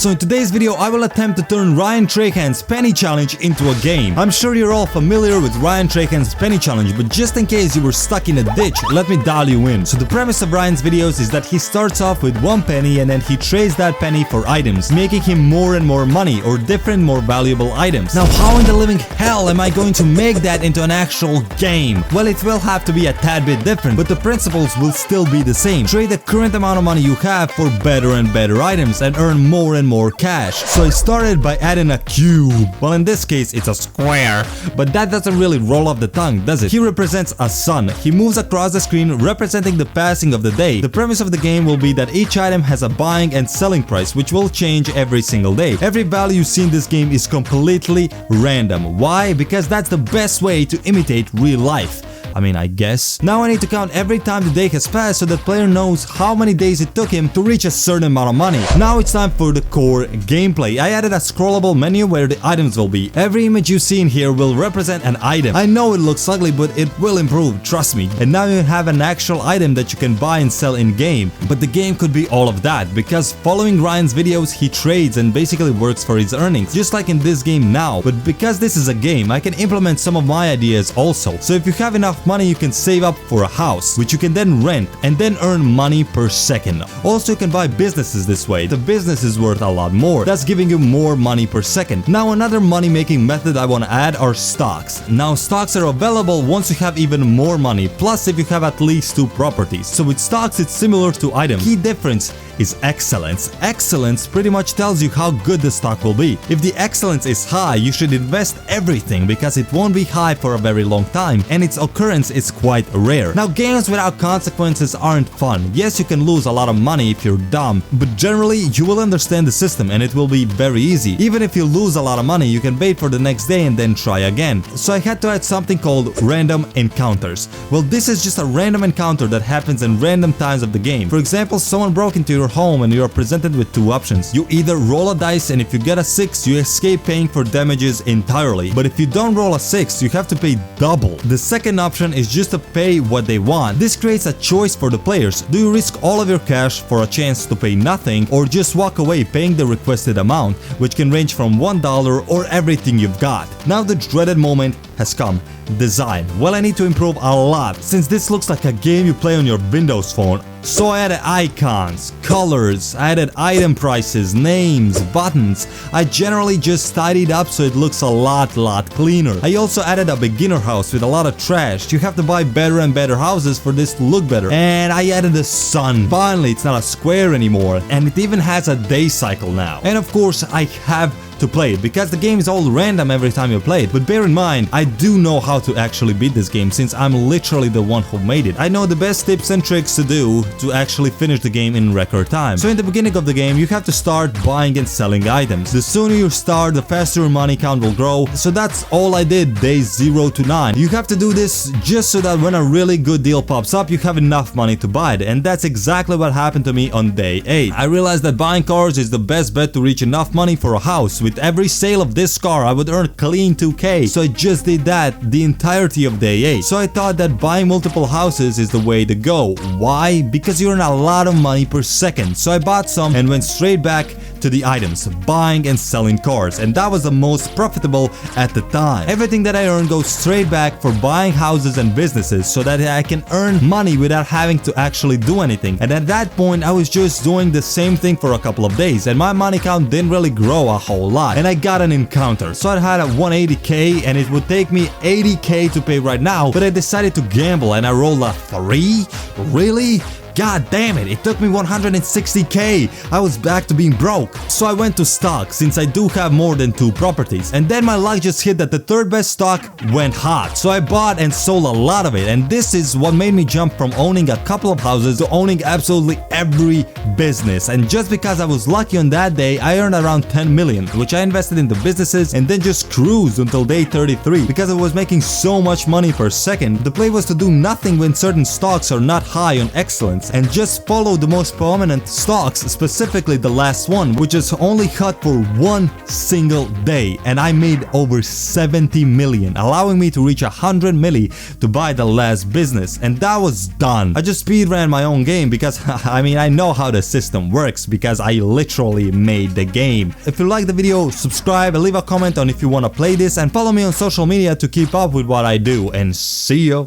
So in today's video, I will attempt to turn Ryan Trahan's penny challenge into a game. I'm sure you're all familiar with Ryan Trahan's penny challenge, but just in case you were stuck in a ditch, let me dial you in. So the premise of Ryan's videos is that he starts off with 1 penny and then he trades that penny for items, making him more and more money or different more valuable items. Now how in the living hell am I going to make that into an actual game? Well, it will have to be a tad bit different, but the principles will still be the same. Trade the current amount of money you have for better and better items and earn more and more cash. So I started by adding a cube. Well, in this case it's a square, but that doesn't really roll off the tongue, does it? He represents a sun. He moves across the screen representing the passing of the day. The premise of the game will be that each item has a buying and selling price, which will change every single day. Every value you see in this game is completely random. Why? Because that's the best way to imitate real life. I guess. Now I need to count every time the day has passed so that player knows how many days it took him to reach a certain amount of money. Now it's time for the core gameplay. I added a scrollable menu where the items will be. Every image you see in here will represent an item. I know it looks ugly, but it will improve, trust me. And now you have an actual item that you can buy and sell in game. But the game could be all of that, because following Ryan's videos, he trades and basically works for his earnings, just like in this game now. But because this is a game, I can implement some of my ideas also. So if you have enough money, you can save up for a house, which you can then rent and then earn money per second. Also, you can buy businesses this way. The business is worth a lot more, thus giving you more money per second. Now another money making method I want to add are stocks. Now stocks are available once you have even more money, plus if you have at least 2 properties. So with stocks it's similar to items. Key difference is excellence. Excellence pretty much tells you how good the stock will be. If the excellence is high, you should invest everything because it won't be high for a very long time and its occurrence is quite rare. Now games without consequences aren't fun. Yes, you can lose a lot of money if you're dumb, but generally you will understand the system and it will be very easy. Even if you lose a lot of money, you can wait for the next day and then try again. So I had to add something called random encounters. Well, this is just a random encounter that happens in random times of the game. For example, someone broke into your home and you are presented with 2 options. You either roll a dice and if you get a 6, you escape paying for damages entirely. But if you don't roll a 6, you have to pay double. The second option is just to pay what they want. This creates a choice for the players. Do you risk all of your cash for a chance to pay nothing, or just walk away paying the requested amount, which can range from $1 or everything you've got? Now the dreaded moment has come. Design. Well, I need to improve a lot since this looks like a game you play on your Windows phone. So I added icons, colors, I added item prices, names, buttons. I generally just tidied up so it looks a lot cleaner. I also added a beginner house with a lot of trash. You have to buy better and better houses for this to look better. And I added the sun. Finally, it's not a square anymore, and it even has a day cycle now. And of course, I have to play it because the game is all random every time you play it. But bear in mind, I do know how to actually beat this game since I'm literally the one who made it. I know the best tips and tricks to do to actually finish the game in record time. So in the beginning of the game, you have to start buying and selling items. The sooner you start, the faster your money count will grow. So that's all I did days 0 to 9. You have to do this just so that when a really good deal pops up, you have enough money to buy it. And that's exactly what happened to me on day 8. I realized that buying cars is the best bet to reach enough money for a house. With every sale of this car, I would earn clean 2k. So I just did that the entirety of day 8. So I thought that buying multiple houses is the way to go. Why? Because you earn a lot of money per second. So I bought some and went straight back to the items, buying and selling cars, and that was the most profitable at the time. Everything that I earned goes straight back for buying houses and businesses so that I can earn money without having to actually do anything. And at that point, I was just doing the same thing for a couple of days and my money count didn't really grow a whole lot. And I got an encounter. So I had a 180k and it would take me 80k to pay right now, but I decided to gamble and I rolled a 3? Really? God damn it, it took me 160k. I was back to being broke. So I went to stock since I do have more than 2 properties. And then my luck just hit that the 3rd best stock went hot. So I bought and sold a lot of it. And this is what made me jump from owning a couple of houses to owning absolutely every business. And just because I was lucky on that day, I earned around 10 million, which I invested into businesses and then just cruised until day 33 because I was making so much money per second. The play was to do nothing when certain stocks are not high on excellence. stocks and just follow the most prominent stocks, specifically the last one, which is only hot for one single day, and I made over 70 million, allowing me to reach 100 milli to buy the last business, and that was done. I just speedran my own game because I mean, I know how the system works because I literally made the game. If you like the video, subscribe and leave a comment on if you want to play this, and follow me on social media to keep up with what I do, and see you.